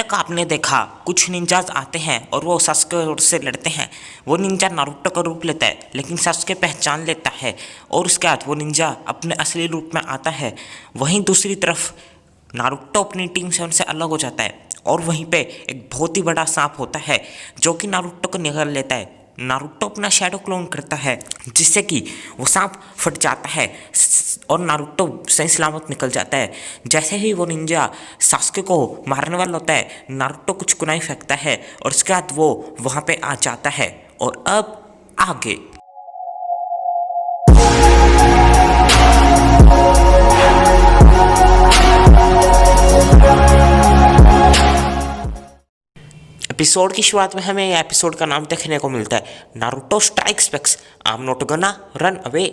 तक आपने देखा कुछ निंजाज आते हैं और वो सास्के से लड़ते हैं। वो निंजा नारुतो का रूप लेता है लेकिन सास्के पहचान लेता है और उसके बाद वो निंजा अपने असली रूप में आता है। वहीं दूसरी तरफ नारुतो अपनी टीम से उनसे अलग हो जाता है और वहीं पे एक बहुत ही बड़ा सांप होता है जो कि नारुतो को निगल लेता है। नारुतो अपना शैडो क्लोन करता है जिससे कि वो सांप फट जाता है और नारुतो सही सलामत निकल जाता है। जैसे ही वो निंजा सास्के को मारने वाला होता है, नारुतो कुछ कुनाई फेंकता है और उसके बाद वो वहाँ पे आ जाता है। और अब आगे एपिसोड की शुरुआत में हमें एपिसोड का नाम देखने को मिलता है, Naruto strikes back, I am not gonna run away.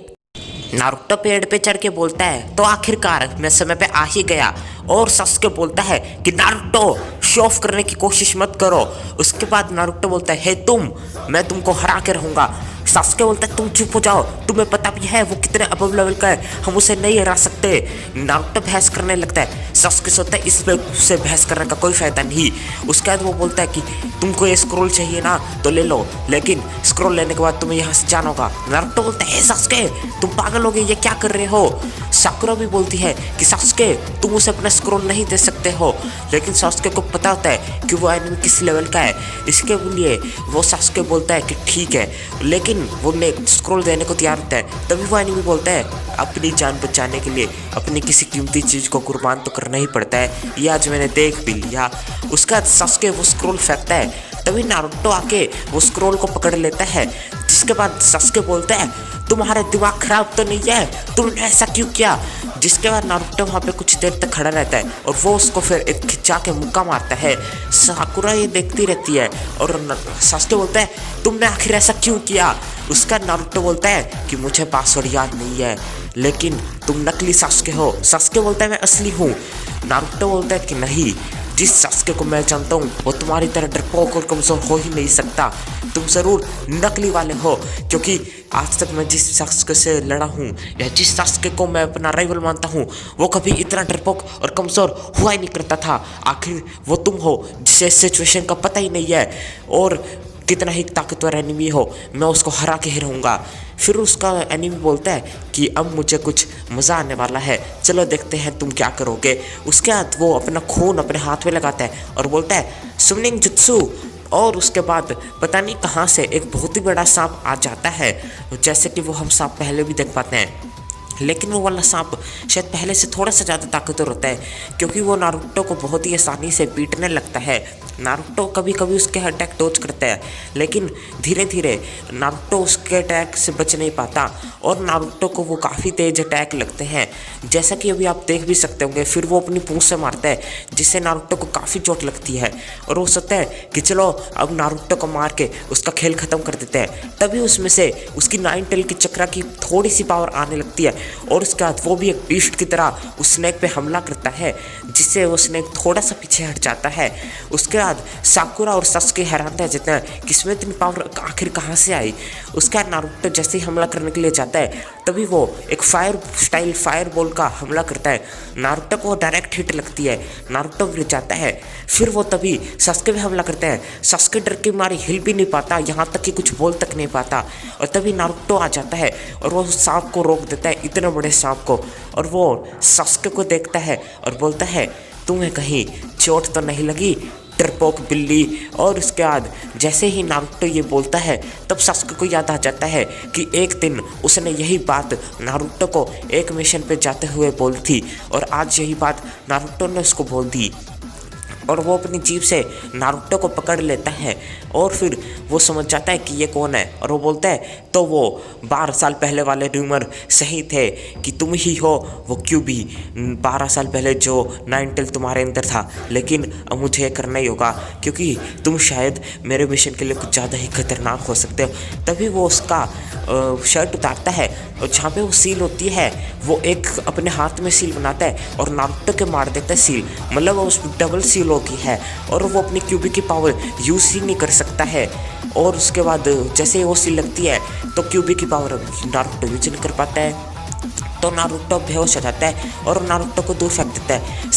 Naruto पेड़ पे चढ़ के बोलता है तो आखिरकार मैं समय पे आ ही गया। और सास्के बोलता है कि नारुतो शो ऑफ करने की कोशिश मत करो। उसके बाद नारुतो बोलता है हे मैं तुमको हरा के रहूँगा। सास्के बोलता है तुम चुप हो जाओ, तुम्हें पता भी है वो कितने अबव लेवल का है, हम उसे नहीं हरा सकते। नारुतो बहस करने लगता है। सास्के सोचता है इसमें उससे बहस करने का कोई फायदा नहीं। उसके बाद वो बोलता है कि तुमको ये स्क्रोल चाहिए ना तो ले लो, लेकिन स्क्रोल लेने के बाद तुम्हें यहाँ से जाना होगा। नारुतो बोलता है सास्के तुम पागल हो गए, ये क्या कर रहे हो। साकुरा भी बोलती है कि सास्के तुम उसे अपना स्क्रोल नहीं दे सकते हो, लेकिन सास्के को पता होता है कि वो एनिमी किस लेवल का है। इसके लिए वो सास्के बोलता है कि ठीक है, लेकिन वो स्क्रोल देने को तैयार होता है। तभी वो एनिमी बोलता है अपनी जान बचाने के लिए अपनी किसी कीमती चीज़ को कुर्बान तो करना ही पड़ता है, ये आज मैंने देख भी लिया। उसका सास्के वो स्क्रोल फेंकता है। तभी नारुतो आके वो स्क्रोल को पकड़ लेता है, जिसके बाद सास्के बोलता है तुम्हारा दिमाग खराब तो नहीं है, तुमने ऐसा क्यों किया। जिसके बाद नारुतो वहाँ पे कुछ देर तक खड़ा रहता है और वो उसको फिर एक खिंचा के मुक्का मारता है। साकुरा ये देखती रहती है और सास्के बोलता है तुमने आखिर ऐसा क्यों किया। उसका नारुतो बोलता है कि मुझे पासवर्ड याद नहीं है, लेकिन तुम नकली सास्के हो। सास्के बोलता है मैं असली हूँ। नारुतो बोलता है कि नहीं, जिस सास्के को मैं जानता हूँ वो तुम्हारी तरह डरपोक और कमजोर हो ही नहीं सकता, तुम ज़रूर नकली वाले हो, क्योंकि आज तक मैं जिस सास्के से लड़ा हूँ या जिस सास्के को मैं अपना राइवल मानता हूँ वो कभी इतना डरपोक और कमज़ोर हुआ ही नहीं करता था। आखिर वो तुम हो जिसे सिचुएशन का पता ही नहीं है और कितना ही ताकतवर एनिमी हो, मैं उसको हरा के ही रहूँगा। फिर उसका एनिमी बोलता है कि अब मुझे कुछ मज़ा आने वाला है, चलो देखते हैं तुम क्या करोगे। उसके बाद वो अपना खून अपने हाथ में लगाता है और बोलता है स्विमिंग जुत्सु। और उसके बाद पता नहीं कहाँ से एक बहुत ही बड़ा सांप आ जाता है, जैसे कि वो हम सांप पहले भी देख पाते हैं। लेकिन वो वाला सांप शायद पहले से थोड़ा सा ज़्यादा ताकतवर होता है, क्योंकि वो नारुतो को बहुत ही आसानी से पीटने लगता है। नारुतो कभी कभी उसके अटैक डॉज करता है, लेकिन धीरे धीरे नारुतो उसके अटैक से बच नहीं पाता और नारुतो को वो काफ़ी तेज अटैक लगते हैं, जैसा कि अभी आप देख भी सकते होंगे। फिर वो अपनी पूंछ से मारता है जिससे नारुतो को काफ़ी चोट लगती है और वो सोचता है कि चलो अब नारुतो को मार के उसका खेल ख़त्म कर देते हैं। तभी उसमें से उसकी 9 टेल की चक्रा की थोड़ी सी पावर आने लगती है और उसके बाद वो भी एक बीस्ट की तरह उस स्नेक पे हमला करता है, जिससे वो स्नेक थोड़ा सा पीछे हट जाता है। उसके बाद साकुरा और सास्के हैरान रह जाते हैं कि इसमें इतनी पावर आखिर कहाँ से आई। उसका नारुतो जैसे ही हमला करने के लिए जाता है तभी वो एक फायर स्टाइल फायर बॉल का हमला करता है। नारुतो को डायरेक्ट हिट लगती है, नारुतो गिर जाता है। फिर वो तभी सास्के पे हमला करता है। सास्के डर के मारे हिल भी नहीं पाता, यहाँ तक कि कुछ बोल तक नहीं पाता। और तभी नारुतो आ जाता है और वो सांप को रोक देता है, इतने बड़े सांप को। और वो सास्के को देखता है और बोलता है तुम्हें कहीं चोट तो नहीं लगी डरपोक बिल्ली। और उसके बाद जैसे ही नारुतो ये बोलता है तब सास्के को याद आ जाता है कि एक दिन उसने यही बात नारुतो को एक मिशन पे जाते हुए बोली थी और आज यही बात नारुतो ने उसको बोल दी। और वो अपनी जीभ से नारुतो को पकड़ लेता है और फिर वो समझ जाता है कि ये कौन है और वो बोलता है तो वो 12 साल पहले वाले रूमर सही थे कि तुम ही हो वो क्यूबी, 12 साल पहले जो 9 टेल तुम्हारे अंदर था। लेकिन अब मुझे ये करना ही होगा क्योंकि तुम शायद मेरे मिशन के लिए कुछ ज़्यादा ही खतरनाक हो सकते हो। तभी वो उसका शर्ट उतारता है और जहाँ पे वो सील होती है वो एक अपने हाथ में सील बनाता है और नारुतो के मार देता है सील, मतलब उस डबल सील होगी है और वो अपनी क्यूबी की पावर यूज़ ही नहीं कर सकता है। और उसके बाद जैसे वो सील लगती है तो क्यूबी की पावर नारुतो यूज नहीं कर पाता है, तो नारुतो बेहोश हो जाता है और नारुतो को दूर फेंक देता है।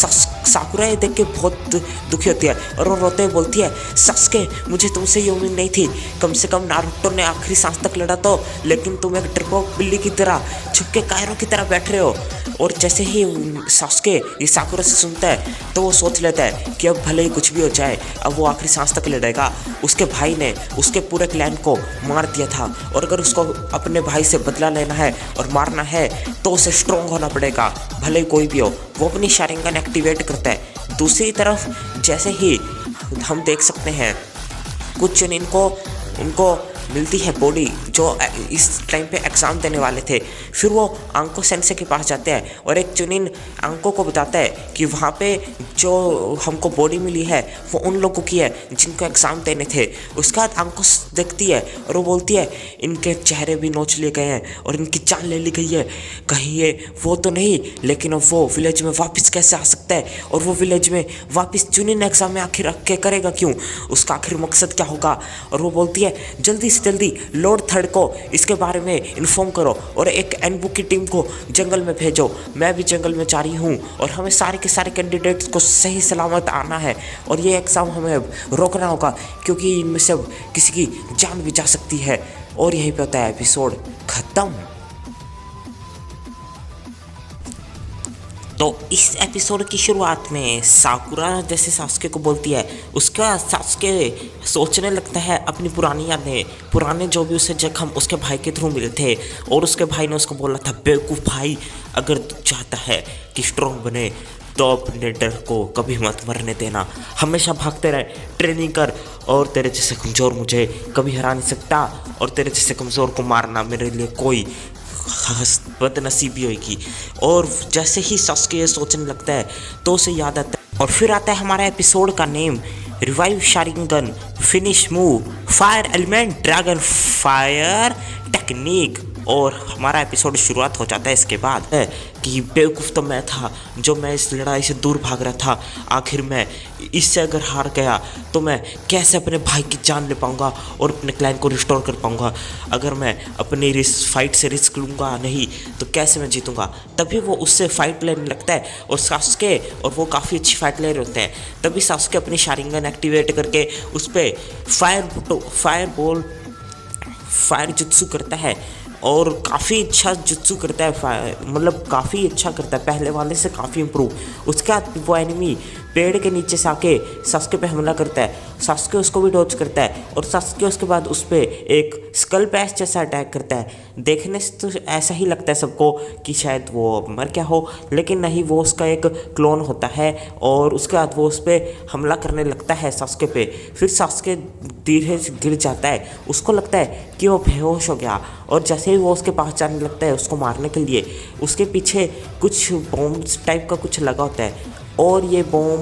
साकुरा ये देख के बहुत दुखी होती है और वो रोते हुए बोलती है, सास्के मुझे तुमसे ये उम्मीद नहीं थी, कम से कम नारुतो ने आखिरी सांस तक लड़ा तो, लेकिन तुम एक डरपोक बिल्ली की तरह छुप के कायरो की तरह बैठ रहे हो। और जैसे ही सास्के ये साकुरा से सुनता है तो वो सोच लेता है कि अब भले ही कुछ भी हो जाए, अब वो आखिरी सांस तक लड़ेगा। उसके भाई ने उसके पूरे क्लैन को मार दिया था और अगर उसको अपने भाई से बदला लेना है और मारना है तो उसे स्ट्रॉन्ग होना पड़ेगा, भले ही कोई भी हो। वो अपनी शारिंगन एक्टिवेट करता है। दूसरी तरफ जैसे ही हम देख सकते हैं कुछ चुनिन को उनको मिलती है बॉडी जो इस टाइम पे एग्ज़ाम देने वाले थे। फिर वो अंको सेंसे के पास जाते हैं और एक चुनिन अंको को बताता है कि वहाँ पे जो हमको बॉडी मिली है वो उन लोगों की है जिनको एग्ज़ाम देने थे। उसके बाद अंको देखती है और वो बोलती है, इनके चेहरे भी नोच लिए गए हैं और इनकी जान ले ली गई है, कहीं ये वो तो नहीं, लेकिन अब वो विलेज में वापस कैसे आ सकता है और वो विलेज में वापस चुनिन एग्ज़ाम में आखिर रख के करेगा क्यों, उसका आखिर मकसद क्या होगा। और वो बोलती है, जल्दी जल्दी लॉर्ड थर्ड को इसके बारे में इन्फॉर्म करो और एक एनबू की टीम को जंगल में भेजो, मैं भी जंगल में जा रही हूँ और हमें सारे के सारे कैंडिडेट्स को सही सलामत आना है और ये एग्ज़ाम हमें रोकना होगा क्योंकि इनमें से किसी की जान भी जा सकती है। और यहीं पे होता है एपिसोड खत्म। तो इस एपिसोड की शुरुआत में साकुरा जैसे सास्के को बोलती है, उसके बाद सास्के सोचने लगता है अपनी पुरानी यादें, पुराने जो भी उसे जख्म उसके भाई के थ्रू मिले थे और उसके भाई ने उसको बोला था, बेवकूफ़ भाई, अगर तू चाहता है कि स्ट्रॉन्ग बने तो अपने डर को कभी मत मरने देना, हमेशा भागते रहे, ट्रेनिंग कर और तेरे जैसे कमज़ोर मुझे कभी हरा नहीं सकता और तेरे जैसे कमज़ोर को मारना मेरे लिए कोई बदनसीबी होगी। और जैसे ही सास्के ये सोचने लगता है तो उसे याद आता है। और फिर आता है हमारा एपिसोड का name, revive Sharingan, finish move, fire element, dragon fire technique. और हमारा एपिसोड शुरुआत हो जाता है इसके बाद है कि बेवकूफ़ तो मैं था जो मैं इस लड़ाई से दूर भाग रहा था, आखिर मैं इससे अगर हार गया तो मैं कैसे अपने भाई की जान ले पाऊँगा और अपने क्लैन को रिस्टोर कर पाऊँगा, अगर मैं अपनी फाइट से रिस्क लूँगा नहीं तो कैसे मैं जीतूँगा। तभी वो उससे फाइट लेने लगता है और सास्के और वो काफ़ी अच्छी फाइट ले रहे होते हैं। तभी सास्के अपनी शारिंगन एक्टिवेट करके उस पर फायर जुत्सु करता है और काफ़ी अच्छा जुत्सु करता है, मतलब काफ़ी अच्छा करता है, पहले वाले से काफ़ी इम्प्रूव। उसके बाद वो एनिमी पेड़ के नीचे से आके सास्के पे हमला करता है, सास्के उसको भी डॉज करता है और सास्के उसके बाद उस पर एक स्कल पैच जैसा अटैक करता है। देखने से तो ऐसा ही लगता है सबको कि शायद वो मर गया हो, लेकिन नहीं, वो उसका एक क्लोन होता है और उसके बाद वो उस पर हमला करने लगता है सास्के पे। फिर सास्के धीरे से गिर जाता है, उसको लगता है कि वो बेहोश हो गया और जैसे ही वो उसके पास जाने लगता है उसको मारने के लिए, उसके पीछे कुछ बॉम्ब टाइप का कुछ लगा होता है और ये बॉम्ब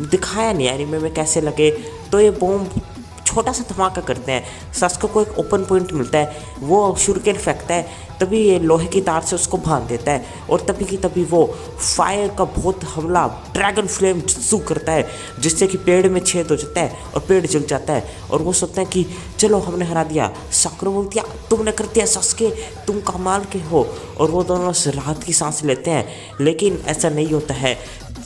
दिखाया नहीं एनीमे में कैसे लगे। तो ये बॉम्ब छोटा सा धमाका करते हैं, सास्के को एक ओपन पॉइंट मिलता है, वो शूरिकेन फेंकता है, तभी ये लोहे की तार से उसको बांध देता है और तभी की तभी वो फायर का बहुत हमला ड्रैगन फ्लेम जुत्सु करता है जिससे कि पेड़ में छेद हो जाता है और पेड़ जल जाता है और वो सोचते हैं कि चलो हमने हरा दिया। साकुरा बोलती है, तुमने कर दिया सास्के, तुम कमाल के हो। और वो दोनों राहत की सांस लेते हैं, लेकिन ऐसा नहीं होता है।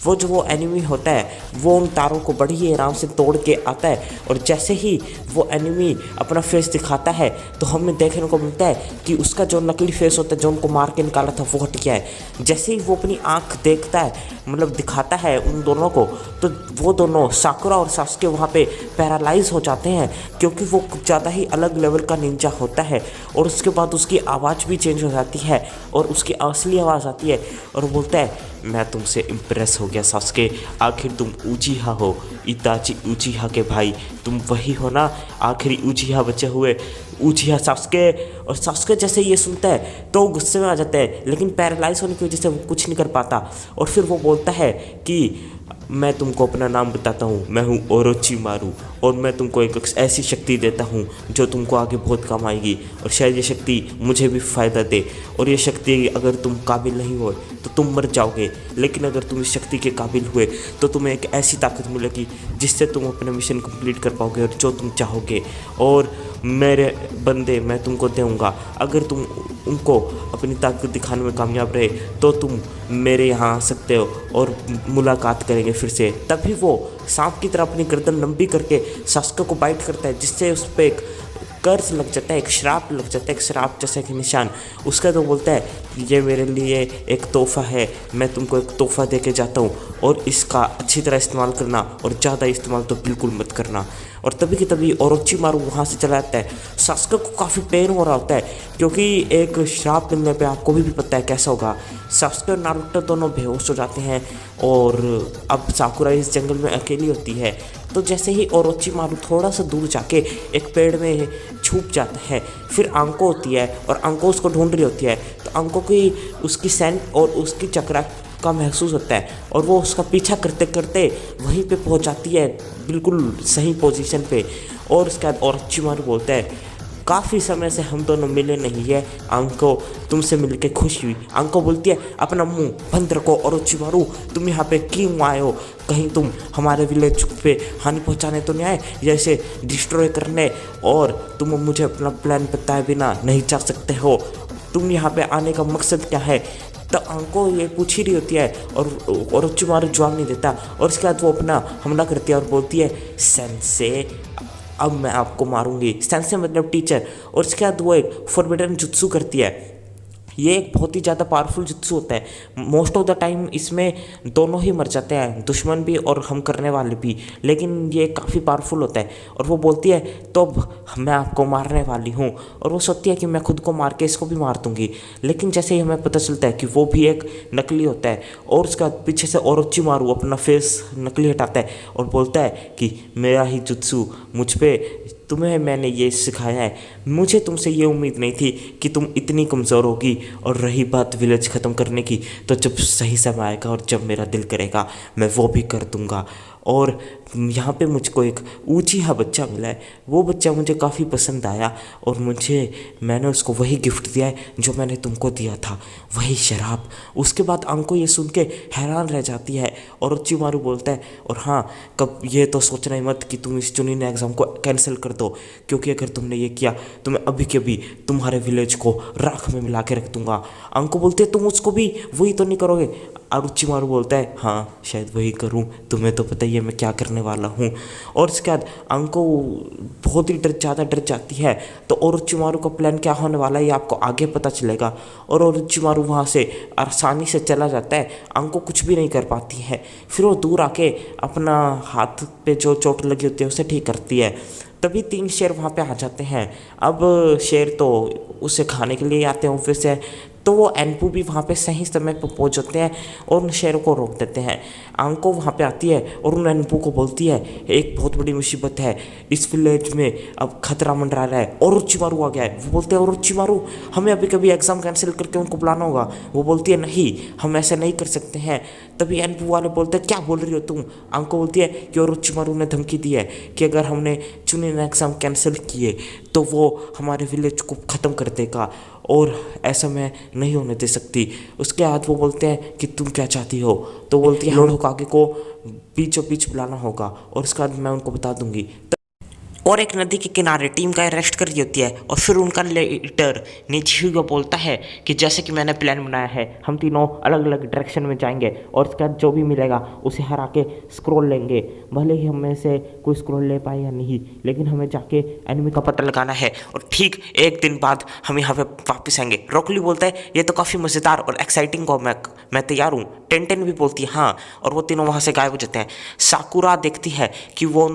वो एनिमी होता है वो उन तारों को बड़ी ही आराम से तोड़ के आता है और जैसे ही वो एनिमी अपना फेस दिखाता है तो हमें देखने को मिलता है कि उसका जो नकली फेस होता है जो उनको मार के निकाला था वो हट गया है। जैसे ही वो अपनी आंख देखता है, मतलब दिखाता है उन दोनों को, तो वो दोनों साकुरा और सास्के वहाँ पे पैरालाइज हो जाते हैं क्योंकि वो कुछ ज़्यादा ही अलग लेवल का निंजा होता है। और उसके बाद उसकी आवाज़ भी चेंज हो जाती है और उसकी असली आवाज़ आती है और वो बोलता है, मैं तुमसे इम्प्रेस हो गया सास्के, आखिर तुम उचिहा हो, इताची उचिहा के भाई, तुम वही हो ना आखिरी उचिहा बचे हुए उचिहा सास्के। और सास्के जैसे ये सुनता है तो गुस्से में आ जाता है, लेकिन पैरालाइज होने की वजह से वो कुछ नहीं कर पाता। और फिर वो बोलता है कि मैं तुमको अपना नाम बताता हूँ, मैं हूँ ओरोचिमारू और मैं तुमको एक ऐसी शक्ति देता हूँ जो तुमको आगे बहुत काम आएगी, और शायद ये शक्ति मुझे भी फ़ायदा दे। और ये शक्ति अगर तुम काबिल नहीं हो तो तुम मर जाओगे, लेकिन अगर तुम इस शक्ति के काबिल हुए तो तुम्हें एक ऐसी ताकत मिलेगी जिससे तुम अपना मिशन कंप्लीट कर पाओगे और जो तुम चाहोगे। और मेरे बंदे मैं तुमको दूंगा, अगर तुम उनको अपनी ताकत दिखाने में कामयाब रहे तो तुम मेरे यहाँ आ सकते हो और मुलाकात करेंगे फिर से। तभी वो सांप की तरह अपनी गर्दन लंबी करके सास्के को बाइट करता है, जिससे उस पर एक कर्ज लग जाता है, एक श्राप लग जाता है, एक श्राप जैसा कि निशान। उसका तो बोलता है कि ये मेरे लिए एक तोहफा है, मैं तुमको एक तोहफा दे के जाता हूँ और इसका अच्छी तरह इस्तेमाल करना और ज़्यादा इस्तेमाल तो बिल्कुल मत करना। और तभी की तभी ओरोचिमारू वहाँ से चला जाता है। सास्के को काफ़ी पेन हो रहा होता है क्योंकि एक श्राप मिलने पे आपको भी पता है कैसा होगा। सास्के और नारुतो दोनों बेहोश हो जाते हैं और अब साकुरा इस जंगल में अकेली होती है। तो जैसे ही ओरोचिमारू थोड़ा सा दूर जाके एक पेड़ में छुप जाता है, फिर अंको होती है और अंको उसको ढूंढ रही होती है। तो अंको की उसकी सेंट और उसकी चक्रा का महसूस होता है और वो उसका पीछा करते करते वहीं पे पहुंच जाती है, बिल्कुल सही पोजीशन पे। और उसके बाद ओरोचिमारू बोलता है काफ़ी समय से हम दोनों मिले नहीं है अंको, तुमसे मिलके खुशी हुई। अंको बोलती है अपना मुंह बंद रखो ओरोचिमारू, तुम यहाँ पे क्यों आए हो? कहीं तुम हमारे विलेज पे हानि पहुँचाने तो नहीं आए, जैसे डिस्ट्रॉय करने? और तुम मुझे अपना प्लान बताए बिना नहीं जा सकते हो, तुम यहाँ पे आने का मकसद क्या है? तो अंको ये पूछ ही रही होती है और ओरोचिमारू जवाब नहीं देता। और उसके बाद वो अपना हमला करती है और बोलती है सेंसे अब मैं आपको मारूंगी। सेंसे मतलब टीचर। और उसके बाद वो एक फॉरबिडन जुत्सु करती है। ये एक बहुत ही ज़्यादा पावरफुल जुत्सु होता है। मोस्ट ऑफ द टाइम इसमें दोनों ही मर जाते हैं, दुश्मन भी और हम करने वाले भी, लेकिन ये काफ़ी पावरफुल होता है। और वो बोलती है तो अब मैं आपको मारने वाली हूँ। और वो सोचती है कि मैं खुद को मार के इसको भी मार दूँगी, लेकिन जैसे ही हमें पता चलता है कि वो भी एक नकली होता है। और उसका पीछे से ओरोचिमारू अपना फेस नकली हटाता है और बोलता है कि मेरा ही जुत्सु मुझ पर, तुम्हें मैंने ये सिखाया है, मुझे तुमसे ये उम्मीद नहीं थी कि तुम इतनी कमज़ोर होगी। और रही बात विलेज ख़त्म करने की, तो जब सही समय आएगा और जब मेरा दिल करेगा मैं वो भी कर दूँगा। और यहाँ पे मुझको एक ऊचिहा बच्चा मिला है, वो बच्चा मुझे काफ़ी पसंद आया और मैंने उसको वही गिफ्ट दिया है जो मैंने तुमको दिया था, वही शराब। उसके बाद अंको ये सुन के हैरान रह जाती है और ओरोचिमारू बोलता है और हाँ, कब ये तो सोचना ही मत कि तुम इस चुनिंदा एग्ज़ाम को कैंसिल कर दो, क्योंकि अगर तुमने ये किया तो मैं अभी के अभी तुम्हारे विलेज को राख में मिला के रख दूँगा। अंको बोलते तुम उसको भी वही तो नहीं करोगे? ओरोचिमारू बोलता है हाँ शायद वही करूँ, तुम्हें तो पता ही है मैं क्या करने वाला हूँ। और इसके बाद अंको बहुत ही ज़्यादा डर जाती है। तो ओरोचिमारू का प्लान क्या होने वाला है ये आपको आगे पता चलेगा। और ओरोचिमारू वहाँ से आसानी से चला जाता है, अंको कुछ भी नहीं कर पाती है। फिर वो दूर आके अपना हाथ पे जो चोट लगी होती है उसे ठीक करती है। तभी 3 शेर वहाँ पे आ जाते हैं। अब शेर तो उसे खाने के लिए आते हैं ऑफिस से, तो वो एनपू भी वहाँ पे सही समय पर पहुँच जाते हैं और उन शेरों को रोक देते हैं। अंको वहाँ पे आती है और उन एनपू को बोलती है एक बहुत बड़ी मुसीबत है, इस विलेज में अब खतरा मंडरा रहा है, ओरोचिमारू आ गया है। वो बोलते हैं ओरोचिमारू हमें अभी कभी एग्ज़ाम कैंसिल करके उनको बुलाना होगा। वो बोलती है नहीं, हम ऐसा नहीं कर सकते हैं। तभी एनपू वाले बोलते हैं क्या बोल रही हो तुम? अंको बोलती है कि ओरोचिमारू ने धमकी दी है कि अगर हमने चुनिंदा एग्ज़ाम कैंसिल किए तो वो हमारे विलेज को ख़त्म कर देगा और ऐसा मैं नहीं होने दे सकती। उसके बाद वो बोलते हैं कि तुम क्या चाहती हो? तो बोलती है लोडो कागे को बीचों बीच बुलाना होगा और उसके बाद मैं उनको बता दूंगी। और एक नदी के किनारे टीम का अरेस्ट कर दी होती है और फिर उनका लीडर निचिहिरो बोलता है कि जैसे कि मैंने प्लान बनाया है हम तीनों अलग अलग डायरेक्शन में जाएंगे और उसके बाद जो भी मिलेगा उसे हरा के स्क्रॉल लेंगे। भले ही हम में से कोई स्क्रॉल ले पाए या नहीं, लेकिन हमें जाके एनिमी का पता लगाना है और ठीक 1 दिन बाद हम यहाँ पे वापस आएंगे। रॉकली बोलता है ये तो काफ़ी मज़ेदार और एक्साइटिंग हो, मैं तैयार हूँ। टेंटेन भी बोलती है हाँ, और वो तीनों वहाँ से गायब हो जाते हैं। साकुरा देखती है कि वो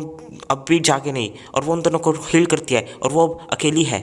अब भी जागे नहीं और वो उन दोनों को हील करती है और वो अब अकेली है।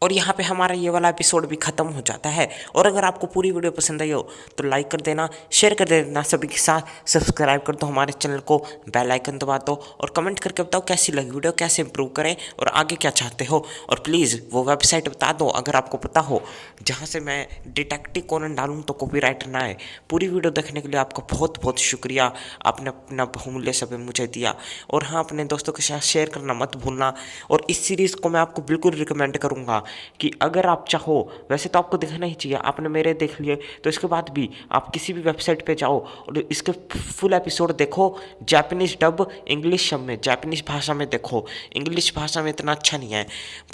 और यहाँ पे हमारा ये वाला एपिसोड भी ख़त्म हो जाता है। और अगर आपको पूरी वीडियो पसंद आई हो तो लाइक कर देना, शेयर कर देना सभी के साथ, सब्सक्राइब कर दो हमारे चैनल को, बेल आइकन दबा दो और कमेंट करके बताओ कैसी लगी वीडियो, कैसे इंप्रूव करें और आगे क्या चाहते हो। और प्लीज़ वो वेबसाइट बता दो अगर आपको पता हो जहाँ से मैं डिटेक्टिव कोनन डालूँ तो कॉपीराइट ना आए। पूरी वीडियो देखने के लिए आपका बहुत बहुत शुक्रिया, आपने अपना बहुमूल्य समय मुझे दिया। और हाँ, अपने दोस्तों के साथ शेयर करना मत भूलना। और इस सीरीज़ को मैं आपको बिल्कुल रिकमेंड करूँगा कि अगर आप चाहो, वैसे तो आपको देखना ही चाहिए, आपने मेरे देख लिए तो इसके बाद भी आप किसी भी वेबसाइट पे जाओ और इसके फुल एपिसोड देखो, जापानीज डब इंग्लिश सब में, जापानीज भाषा में देखो, इंग्लिश भाषा में इतना अच्छा नहीं है,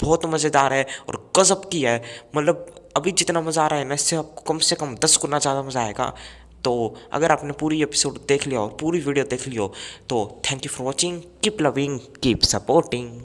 बहुत मज़ेदार है और गजब की है। मतलब अभी जितना मज़ा आ रहा है ना, इससे आपको कम से कम 10 गुना ज़्यादा मज़ा आएगा। तो अगर आपने पूरी एपिसोड देख लिया और पूरी वीडियो देख लियो तो thank you for watching, keep loving, keep supporting.